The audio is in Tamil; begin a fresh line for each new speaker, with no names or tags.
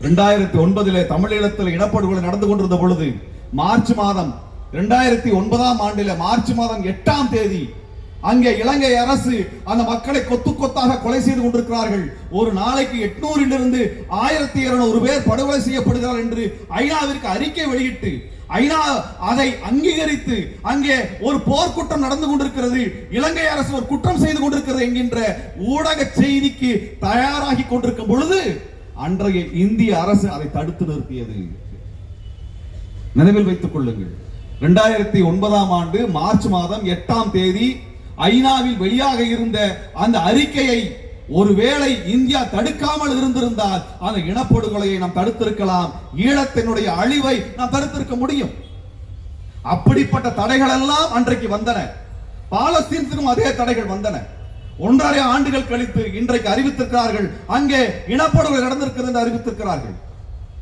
2009 தமிழீழத்தில் இனப்படுகொலை நடந்து கொண்டிருந்த பொழுது மார்ச் மாதம் 2009 மார்ச் மாதம் 8ஆம் தேதி அங்கே இலங்கை அரசு அந்த மக்களை கொத்து கொத்தாக கொலை செய்து கொண்டிருக்கிறார்கள். ஒரு நாளைக்கு 800 இருந்து 1200 பேர் படுகொலை செய்யப்படுகிறார் என்று ஐநாவிற்கு அறிக்கை வெளியிட்டு ஐநா அதை அங்கீகரித்து அங்கே ஒரு போர்க்குற்றம் நடந்து கொண்டிருக்கிறது, இலங்கை அரசு ஒரு குற்றம் செய்து கொண்டிருக்கிறது என்கின்ற ஊடக செய்திக்கு தயாராகி கொண்டிருக்கும் பொழுது அன்றைய இந்திய அரசு அதை தடுத்து நிறுத்தியது. நினைவில் வைத்துக் கொள்ளுங்கள். 2009 மார்ச் மாதம் 8ஆம் தேதி ஐநாவில் வெளியாக இருந்த அந்த அறிக்கையை ஒருவேளை இந்தியா தடுக்காமல் இருந்திருந்தால் அந்த இனப்படுகொலையை நாம் தடுத்திருக்கலாம், ஈழத்தினுடைய அழிவை நாம் தடுத்திருக்க முடியும். அப்படிப்பட்ட தடைகள் எல்லாம் அன்றைக்கு வந்தன. பாலஸ்தீனத்திற்கும் அதே தடைகள் வந்தன. 1.5 ஆண்டுகள் கழித்து இன்றைக்கு அறிவித்திருக்கிறார்கள், அங்கே இனப்படுகொலை நடந்திருக்கிறது என்று அறிவித்திருக்கிறார்கள்.